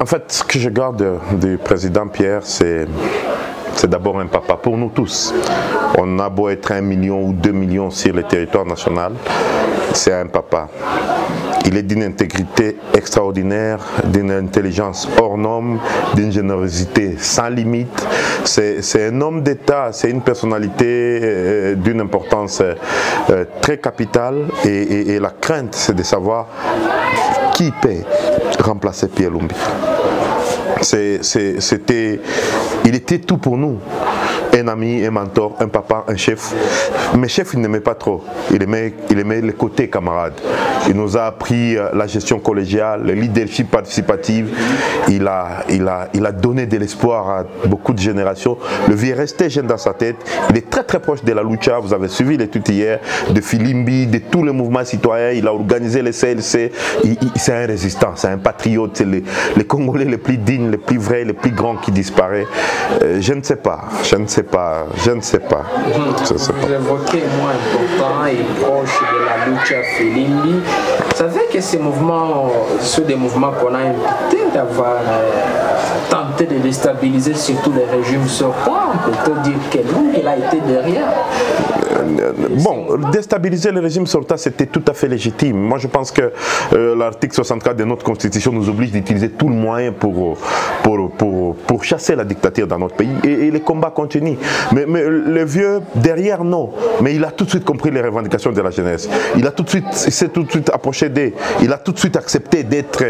En fait, ce que je garde du président Pierre, c'est d'abord un papa pour nous tous. On a beau être 1 million ou 2 millions sur le territoire national, c'est un papa. Il est d'une intégrité extraordinaire, d'une intelligence hors norme, d'une générosité sans limite. C'est un homme d'État, c'est une personnalité d'une importance très capitale et la crainte, c'est de savoir qui peut remplacer Pierre Lumbi. Il était tout pour nous. Un ami, un mentor, un papa, un chef. Mais chef, il n'aimait pas trop. Il aimait le côté camarade. Il nous a appris la gestion collégiale, le leadership participatif. Il a donné de l'espoir à beaucoup de générations. Le vieux est resté jeune dans sa tête. Il est très très proche de la lucha. Vous avez suivi l'étude hier de Filimbi, de tous les mouvements citoyens. Il a organisé les CLC. C'est un résistant, c'est un patriote. C'est les Congolais les plus dignes, les plus vrais, les plus grands qui disparaissent. Je ne sais pas. Je ne sais pas. Vous évoquez un mot important et proche de la lucha Filimbi. Vous savez que ces mouvements, sont des mouvements qu'on a invité d'avoir tenté de déstabiliser surtout les régimes sortants. On peut dire que lui, il a été derrière. Bon, déstabiliser le régime sortant, c'était tout à fait légitime. Moi, je pense que l'article 64 de notre Constitution nous oblige d'utiliser tout le moyen pour chasser la dictature dans notre pays. Et les combats continuent. Mais le vieux, derrière, non. Mais il a tout de suite compris les revendications de la jeunesse. Il s'est tout de suite approché d'eux. Il a tout de suite accepté d'être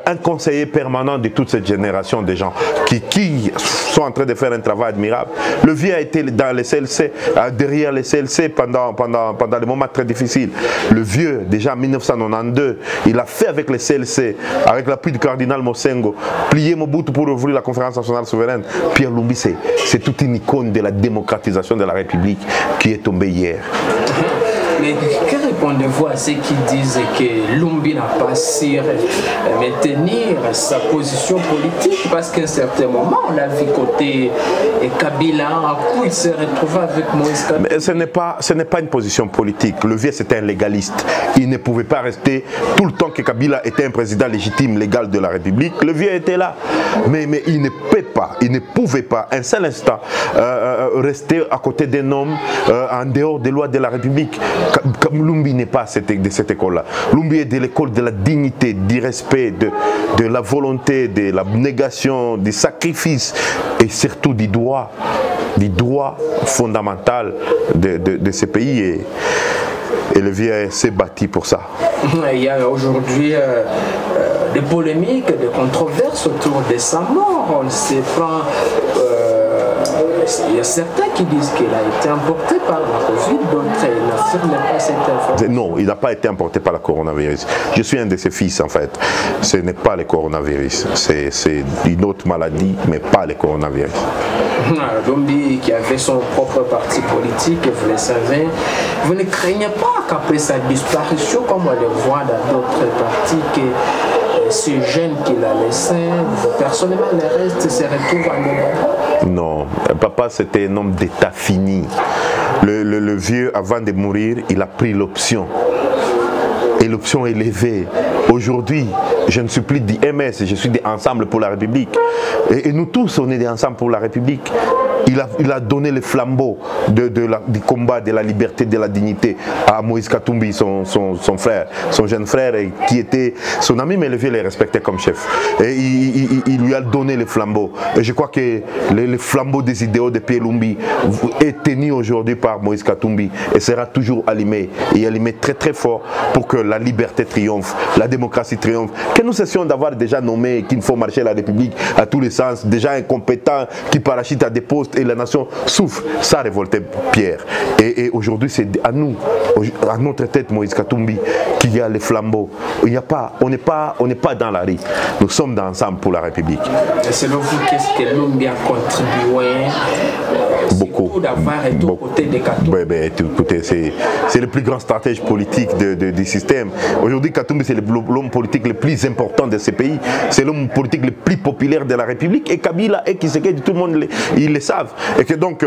un conseiller permanent de toute cette génération de gens qui sont en train de faire un travail admirable. Le vieux a été dans les CLC, derrière les CLC pendant des moments très difficiles. Le vieux, déjà en 1992, il a fait avec les CLC, avec l'appui du cardinal Mosengo, plier Mobutu pour ouvrir la conférence nationale souveraine. Pierre Lumbi, c'est toute une icône de la démocratisation de la République qui est tombée hier. Mais que répondez-vous à ceux qui disent que Lumbi n'a pas su maintenir sa position politique parce qu'à un certain moment, on a vu côté Kabila, où il s'est retrouvé avec Moïse Katumbi. Mais ce n'est pas une position politique. Le vieux, c'était un légaliste. Il ne pouvait pas rester tout le temps que Kabila était un président légitime, légal de la République. Le vieux était là. Mais il ne peut pas, il ne pouvait pas un seul instant rester à côté d'un homme en dehors des lois de la République. Comme Lumbi n'est pas de cette école-là. Lumbi est de l'école de la dignité, du respect, de la volonté, de la négation, du sacrifice et surtout du droit fondamental de ce pays. Et le vieux s'est battu pour ça. Il y a aujourd'hui des polémiques, des controverses autour de sa mort. On se prend... il y a certains qui disent qu'il a été emporté par la Covid, d'autres n'affirment pas cette information. Non, il n'a pas été emporté par le coronavirus. Je suis un de ses fils en fait. Ce n'est pas le coronavirus. C'est une autre maladie, mais pas le coronavirus. Lumbi qui avait son propre parti politique, vous le savez, vous ne craignez pas qu'après sa disparition, comme on le voit dans d'autres partis, que ces jeunes qu'il a laissés, personnellement le reste se retrouve en débat? Non, papa c'était un homme d'État fini. Le vieux, avant de mourir, il a pris l'option. Et l'option est élevée. Aujourd'hui, je ne suis plus d'IMS, je suis d'Ensemble pour la République. Et nous tous, on est d'Ensemble pour la République. Il a donné le flambeau du combat de la liberté, de la dignité à Moïse Katumbi, son frère, son jeune frère, qui était son ami, mais le vieux le respectait comme chef. Et il lui a donné le flambeau. Et je crois que le flambeau des idéaux de Pierre Lumbi est tenu aujourd'hui par Moïse Katumbi et sera toujours allumé, et allumé très très fort pour que la liberté triomphe, la démocratie triomphe. Que nous cessions d'avoir déjà nommé qu'il faut marcher la République à tous les sens, déjà incompétent qui parachute à des postes et la nation souffre. Ça a révolté Pierre. Et aujourd'hui, c'est à nous, à notre tête, Moïse Katumbi, qu'il y a les flambeaux. On n'est pas dans la rue. Nous sommes ensemble pour la République. Et selon vous, qu'est-ce que Lumbi a contribué? Beaucoup. beaucoup d'avoir été aux côtés de Katumbi. Oui, ben, écoutez, c'est le plus grand stratège politique du système. Aujourd'hui, Katumbi, c'est l'homme politique le plus important de ce pays. C'est l'homme politique le plus populaire de la République. Et Kabila et Tshisekedi, tout le monde, ils le savent. Et que donc,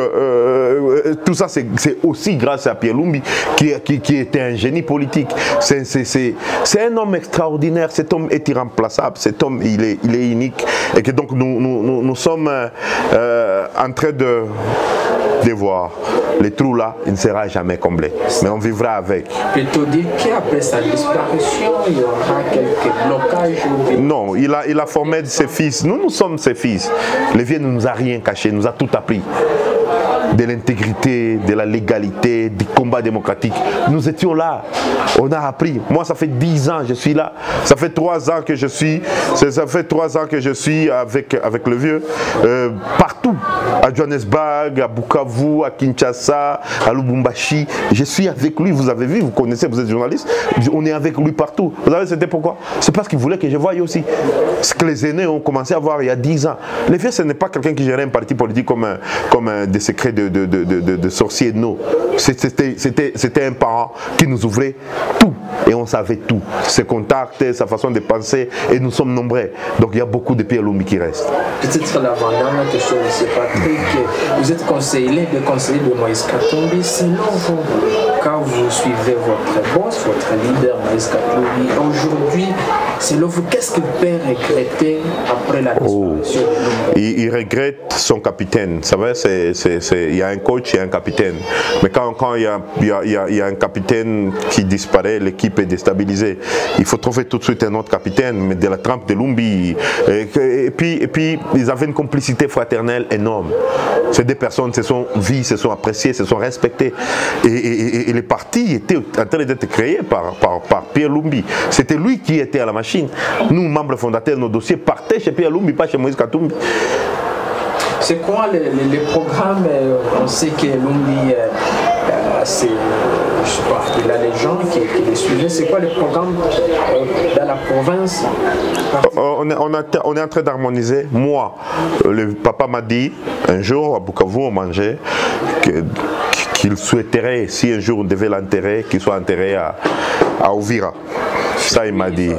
tout ça, c'est aussi grâce à Pierre Lumbi, qui était un génie politique. C'est un homme extraordinaire. Cet homme est irremplaçable. Cet homme, il est unique. Et que donc, nous sommes en train de voir les trous là, il ne sera jamais comblé. Mais on vivra avec. Peut-on dire qu'après sa disparition, il y aura quelques blocages? Non, il a formé ses fils. Nous sommes ses fils. Le vieux ne nous a rien caché, il nous a tout appris. De l'intégrité, de la légalité, du combat démocratique. Nous étions là. On a appris. Moi, ça fait 10 ans que je suis là. Ça fait 3 ans que je suis. Ça fait 3 ans que je suis avec le vieux. Partout. À Johannesburg, à Bukavu, à Kinshasa, à Lubumbashi. Je suis avec lui. Vous avez vu, vous connaissez, vous êtes journaliste. On est avec lui partout. Vous savez, c'était pourquoi? C'est parce qu'il voulait que je voie aussi. Ce que les aînés ont commencé à voir il y a 10 ans. Le vieux, ce n'est pas quelqu'un qui gérait un parti politique comme des secrets de sorciers. Non. C'était un parent qui nous ouvrait tout. Et on savait tout. Ses contacts, sa façon de penser. Et nous sommes nombreux. Donc il y a beaucoup de Pierre Lumbi qui restent. Peut-être l'avant-dernière question, M. Patrick. Vous êtes conseiller de Moïse Katumbi. Sinon, quand vous suivez votre boss, votre leader Moïse Katumbi, aujourd'hui, selon vous, qu'est-ce qu'il peut regretter après la disparition de Lumbi? Il regrette son capitaine. Vous savez, il y a un coach et un capitaine. Mais quand il y a un capitaine qui disparaît, l'équipe est déstabilisée. Il faut trouver tout de suite un autre capitaine, mais de la trempe de Lumbi. Et puis, ils avaient une complicité fraternelle énorme. Ces deux personnes se sont vues, se sont appréciées, se sont respectées. Et les partis étaient en train d'être créés par Pierre Lumbi. C'était lui qui était à la machine. Nous, membres fondateurs, nos dossiers partaient chez Pierre Lumbi, pas chez Moïse Katumbi. C'est quoi les programmes? On sait que Lumbi, je sais pas, il a des gens qui les suivaient. C'est quoi les programmes dans la province? On est en train d'harmoniser. Moi, le papa m'a dit, un jour à Bukavu, on mangeait, qu'il souhaiterait, si un jour on devait l'enterrer, qu'il soit enterré à Uvira. Ça, il m'a dit.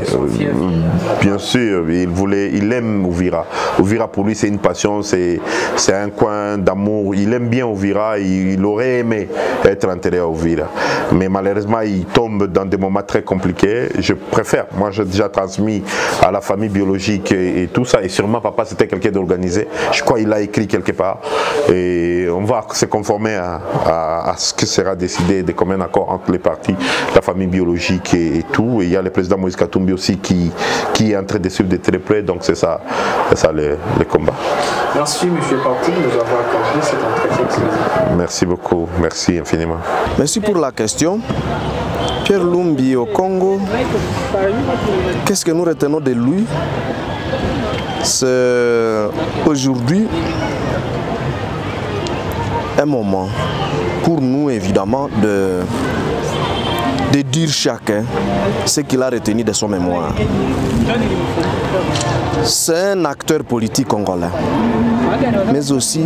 Bien sûr, il aime Uvira. Uvira, pour lui, c'est une passion, c'est un coin d'amour. Il aime bien Uvira, il aurait aimé être enterré à Uvira. Mais malheureusement, il tombe dans des moments très compliqués. Je préfère, moi, j'ai déjà transmis à la famille biologique et tout ça. Et sûrement, papa, c'était quelqu'un d'organisé. Je crois qu'il a écrit quelque part. Et on va se conformer à ce qui sera décidé de commun accord entre les partis, la famille biologique et tout. Et il y a le président Moïse Katumbi aussi qui est en train de suivre de très près, donc c'est ça le combat. Merci M. Patrick de nous avoir accordé cet entretien. Merci beaucoup, merci infiniment. Merci pour la question. Pierre Lumbi au Congo, qu'est-ce que nous retenons de lui? C'est aujourd'hui un moment pour nous évidemment de dire chacun ce qu'il a retenu de son mémoire. C'est un acteur politique congolais, mais aussi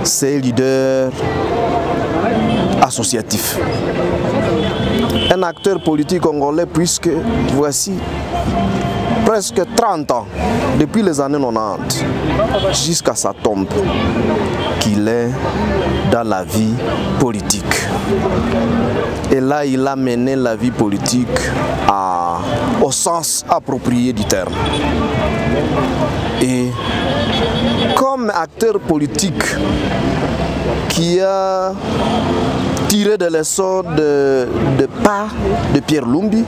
c'est un leader associatif. Un acteur politique congolais puisque voici presque 30 ans, depuis les années 90 jusqu'à sa tombe, qu'il est dans la vie politique. Et là, il a mené la vie politique au sens approprié du terme. Et comme acteur politique qui a tiré des leçons de pas de Pierre Lumbi,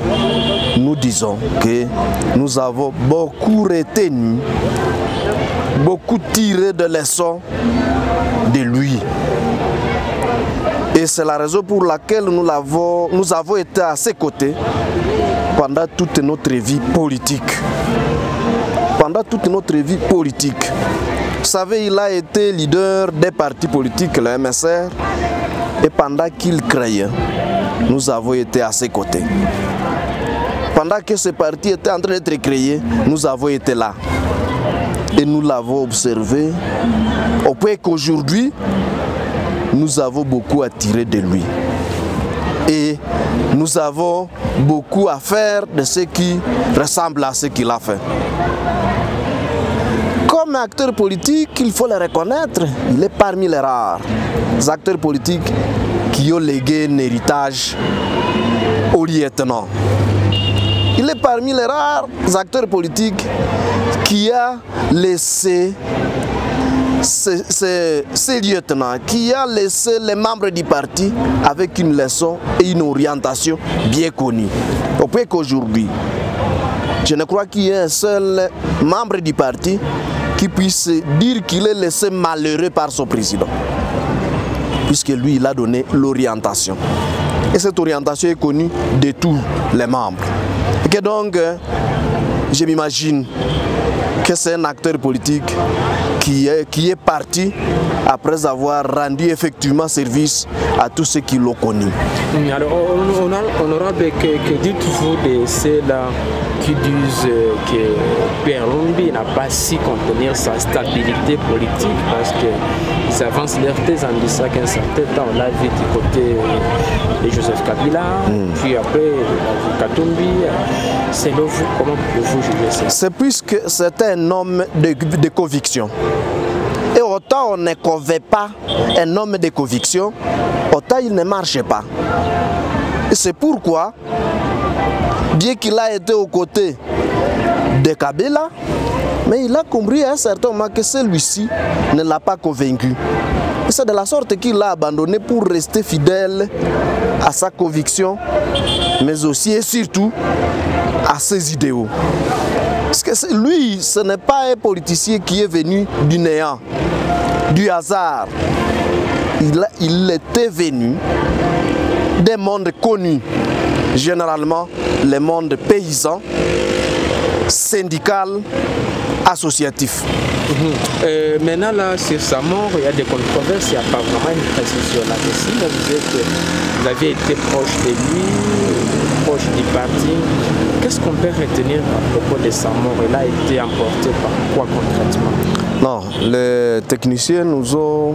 nous disons que nous avons beaucoup retenu, beaucoup tiré des leçons de lui. Et c'est la raison pour laquelle nous avons été à ses côtés pendant toute notre vie politique. Pendant toute notre vie politique. Vous savez, il a été leader des partis politiques, le MSR, et pendant qu'il créait, nous avons été à ses côtés. Pendant que ce parti était en train d'être créé, nous avons été là. Et nous l'avons observé, au point qu'aujourd'hui, nous avons beaucoup à tirer de lui. Et nous avons beaucoup à faire de ce qui ressemble à ce qu'il a fait. Comme acteur politique, il faut le reconnaître, il est parmi les rares acteurs politiques qui ont légué un héritage au lieutenant. Il est parmi les rares acteurs politiques qui a laissé ces lieutenants, qui a laissé les membres du parti avec une leçon et une orientation bien connue. Au point qu'aujourd'hui, je ne crois qu'il y ait un seul membre du parti qui puisse dire qu'il est laissé malheureux par son président. Puisque lui, il a donné l'orientation. Et cette orientation est connue de tous les membres. Et que donc, je m'imagine que c'est un acteur politique qui est parti après avoir rendu effectivement service à tous ceux qui l'ont connu. Alors, honorable, que dites-vous de ceux-là qui disent que Pierre Lumbi n'a pas su contenir sa stabilité politique parce qu'ils avancent leur thèse en disant qu'un certain temps on l'a vu du côté de Joseph Kabila, puis après Katumbi. Selon vous, comment pouvez-vous juger ça? C'est puisque c'était un homme de conviction. Et autant on ne convainc pas un homme de conviction, autant il ne marche pas. Et c'est pourquoi, bien qu'il a été aux côtés de Kabila, mais il a compris à un certain moment que celui-ci ne l'a pas convaincu. Et c'est de la sorte qu'il a abandonné pour rester fidèle à sa conviction, mais aussi et surtout à ses idéaux. Parce que lui, ce n'est pas un politicien qui est venu du néant, du hasard. Il était venu des mondes connus, généralement les mondes paysans, syndical, associatif. Maintenant, là, sur sa mort, il y a des controverses, il n'y a pas vraiment une précision là-dessus. Vous avez été proche de lui, proche du parti. Qu'est-ce qu'on peut retenir à propos de sa mort? Il a été emporté par quoi concrètement? Non, les techniciens nous ont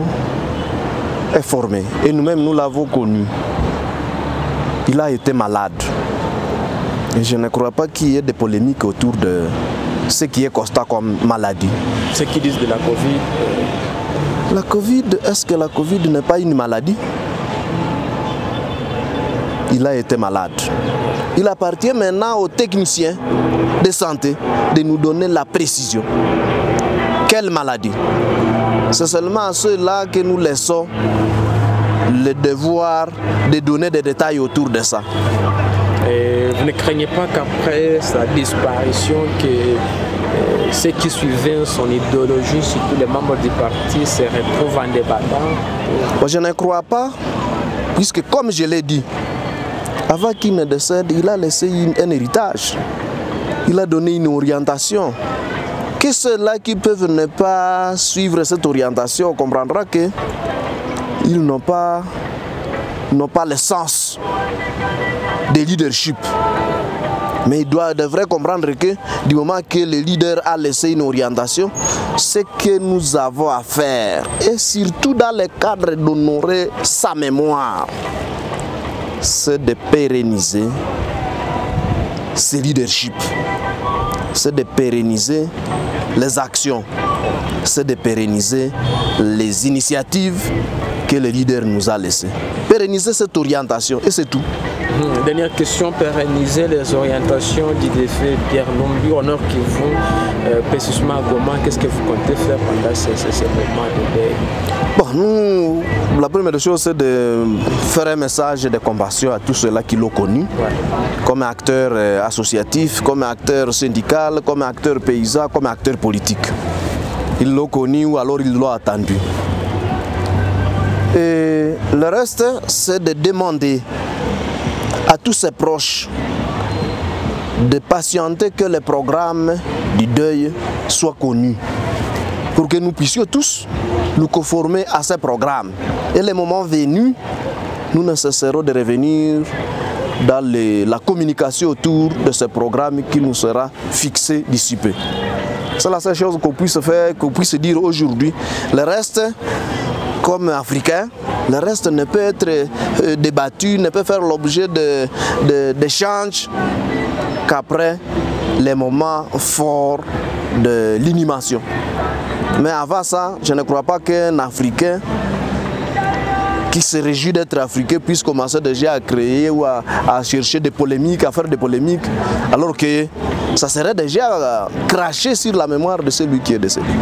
informés et nous-mêmes nous l'avons connu. Il a été malade. Et je ne crois pas qu'il y ait des polémiques autour de ce qui est constat comme maladie. Ce qu'ils disent de la Covid. La Covid, est-ce que la Covid n'est pas une maladie? Il a été malade. Il appartient maintenant aux techniciens de santé de nous donner la précision. Quelle maladie? C'est seulement à ceux-là que nous laissons le devoir de donner des détails autour de ça. Et vous ne craignez pas qu'après sa disparition, que ceux qui suivaient son idéologie, surtout les membres du parti, se retrouvent en débattant? Je ne crois pas, puisque comme je l'ai dit, avant qu'il ne décède, il a laissé un héritage. Il a donné une orientation. Que ceux-là qui peuvent ne pas suivre cette orientation comprendra qu'ils n'ont pas le sens de leadership. Mais ils devraient comprendre que du moment que le leader a laissé une orientation, ce que nous avons à faire, et surtout dans le cadre d'honorer sa mémoire, c'est de pérenniser ce leadership, c'est de pérenniser les actions, c'est de pérenniser les initiatives que le leader nous a laissées. Pérenniser cette orientation et c'est tout. Dernière question, pérenniser les orientations du défunt Pierre Lumbi, honneur qui vous, précisément à Goma, qu'est-ce que vous comptez faire pendant ces moments de deuil? Bon, nous, la première chose, c'est de faire un message de compassion à tous ceux-là qui l'ont connu, comme acteur associatif, comme acteur syndical, comme acteur paysan, comme acteur politique. Ils l'ont connu ou alors ils l'ont attendu. Et le reste, c'est de demander à tous ses proches de patienter que le programme du deuil soit connu pour que nous puissions tous nous conformer à ce programme. Et le moment venu, nous ne cesserons de revenir dans la communication autour de ce programme qui nous sera fixé d'ici peu. C'est la seule chose qu'on puisse faire, qu'on puisse dire aujourd'hui. Le reste, comme Africains, Le reste ne peut être débattu, ne peut faire l'objet d'échanges qu'après les moments forts de l'inhumation. Mais avant ça, je ne crois pas qu'un Africain qui se réjouit d'être africain puisse commencer déjà à créer ou à chercher des polémiques, à faire des polémiques, alors que ça serait déjà craché sur la mémoire de celui qui est décédé.